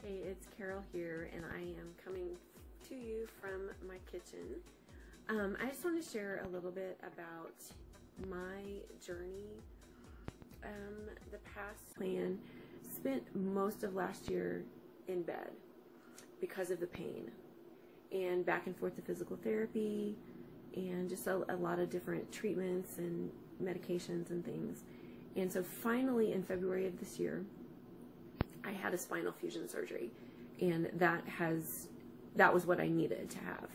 Hey, it's Carol here, and I am coming to you from my kitchen. I just want to share a little bit about my journey. The past plan, spent most of last year in bed because of the pain, and back and forth to physical therapy, and just a lot of different treatments and medications and things. And so finally in February of this year, I had a spinal fusion surgery, and that was what I needed to have.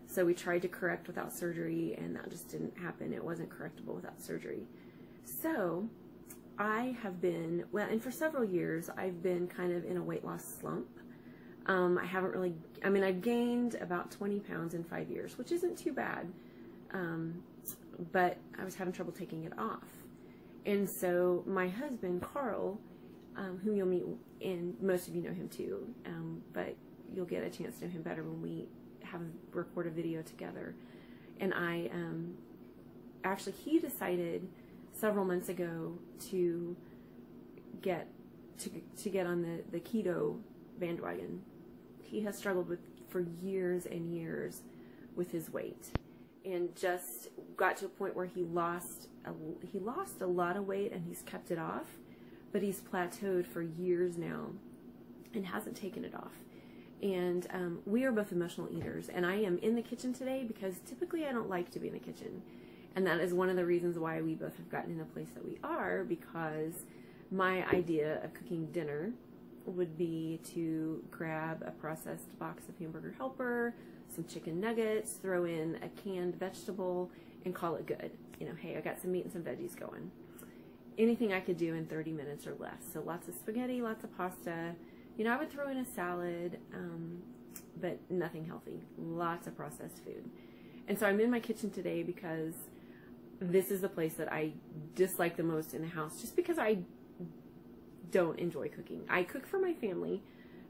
So we tried to correct without surgery, and that just didn't happen. It wasn't correctable without surgery. So I have been, well, and for several years, I've been kind of in a weight loss slump. I haven't really, I mean, I've gained about 20 pounds in 5 years, which isn't too bad. But I was having trouble taking it off. And so my husband, Carl, whom you'll meet, and most of you know him too, but you'll get a chance to know him better when we record a video together. And actually, he decided several months ago to get on the keto bandwagon. He has struggled for years and years with his weight, and just got to a point where he lost a lot of weight, and he's kept it off, but he's plateaued for years now and hasn't taken it off. And we are both emotional eaters, and I am in the kitchen today because typically I don't like to be in the kitchen, and that is one of the reasons why we both have gotten in the place that we are, because my idea of cooking dinner would be to grab a processed box of Hamburger Helper, some chicken nuggets, throw in a canned vegetable, and call it good. You know, hey, I got some meat and some veggies going. Anything I could do in 30 minutes or less. So lots of spaghetti, lots of pasta. You know, I would throw in a salad, but nothing healthy. Lots of processed food. And so I'm in my kitchen today because this is the place that I dislike the most in the house, just because I don't enjoy cooking. I cook for my family,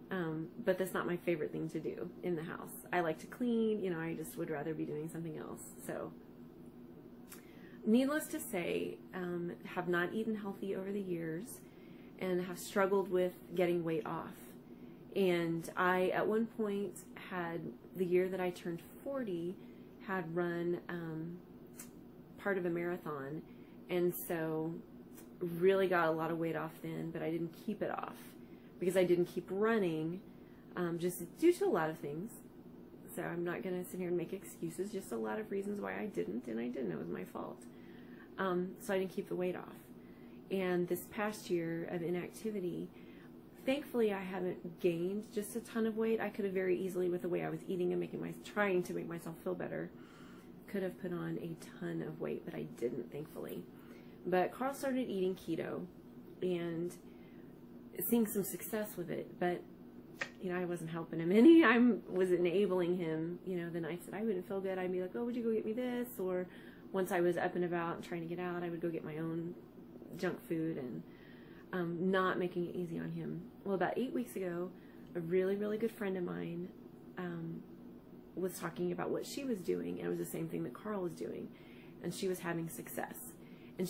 but that's not my favorite thing to do in the house. I like to clean, you know, I just would rather be doing something else. So needless to say, have not eaten healthy over the years and have struggled with getting weight off. And I, at one point, had, the year that I turned 40, had run part of a marathon, and so really got a lot of weight off then, but I didn't keep it off because I didn't keep running, just due to a lot of things. So I'm not going to sit here and make excuses, just a lot of reasons why I didn't, and I didn't. It was my fault. So I didn't keep the weight off. And this past year of inactivity, thankfully I haven't gained just a ton of weight. I could have very easily, with the way I was eating and trying to make myself feel better, could have put on a ton of weight, but I didn't, thankfully. But Carl started eating keto and seeing some success with it, but you know, I wasn't helping him any. I was enabling him. You know, the nights that I wouldn't feel good, I'd be like, oh, would you go get me this? Or once I was up and about and trying to get out, I would go get my own junk food, and not making it easy on him. Well, about 8 weeks ago, a really, really good friend of mine was talking about what she was doing, and it was the same thing that Carl was doing, and she was having success. And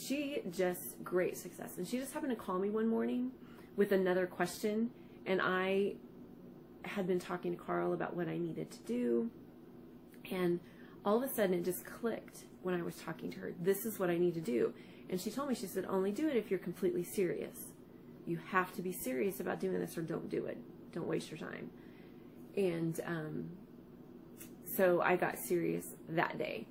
great success. And she just happened to call me one morning with another question, and I had been talking to Carl about what I needed to do, and all of a sudden it just clicked when I was talking to her. This is what I need to do. And she told me, she said, only do it if you're completely serious. You have to be serious about doing this, or don't do it. Don't waste your time. And so I got serious that day.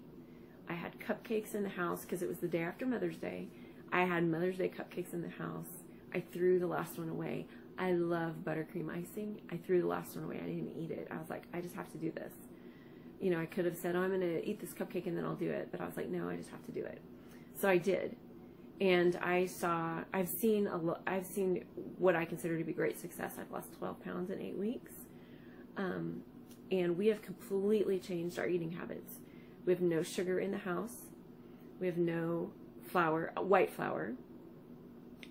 I had cupcakes in the house because it was the day after Mother's Day. I had Mother's Day cupcakes in the house. I threw the last one away. I love buttercream icing. I threw the last one away. I didn't eat it. I was like, I just have to do this. You know, I could have said, oh, I'm going to eat this cupcake and then I'll do it. But I was like, no, I just have to do it. So I did. And I've seen what I consider to be great success. I've lost 12 pounds in 8 weeks. And we have completely changed our eating habits. We have no sugar in the house. We have no flour, white flour.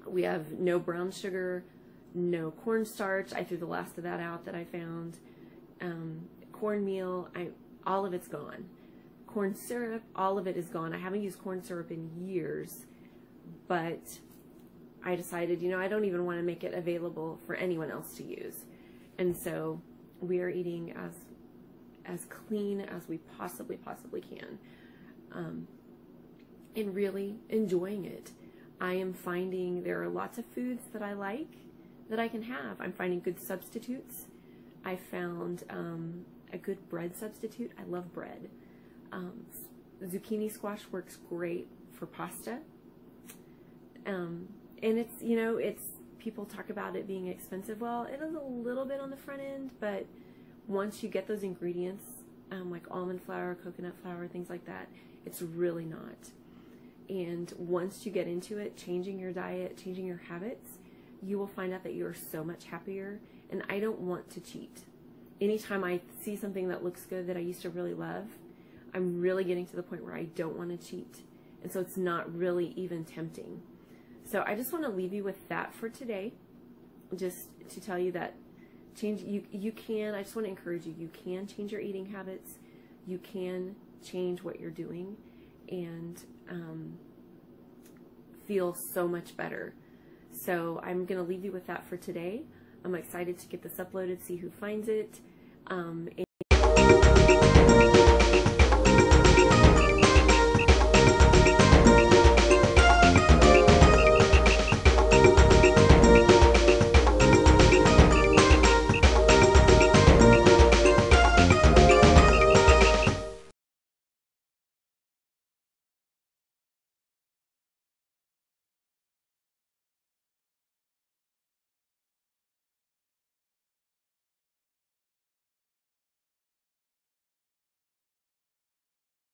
We have no brown sugar, no cornstarch. I threw the last of that out that I found. Cornmeal, all of it's gone. Corn syrup, all of it is gone. I haven't used corn syrup in years, but I decided, you know, I don't even want to make it available for anyone else to use. And so we are eating as clean as we possibly can, and really enjoying it. I am finding there are lots of foods that I like that I can have. I'm finding good substitutes. I found a good bread substitute. I love bread. Zucchini squash works great for pasta. And it's, you know, people talk about it being expensive. Well, it is a little bit on the front end, but once you get those ingredients, like almond flour, coconut flour, things like that, it's really not. And once you get into it, changing your diet, changing your habits, you will find out that you are so much happier. And I don't want to cheat. Anytime I see something that looks good that I used to really love, I'm really getting to the point where I don't want to cheat. And so it's not really even tempting. So I just want to leave you with that for today. Just to tell you that you can, I just want to encourage you, you can change your eating habits. You can change what you're doing and feel so much better. So I'm going to leave you with that for today. I'm excited to get this uploaded, see who finds it.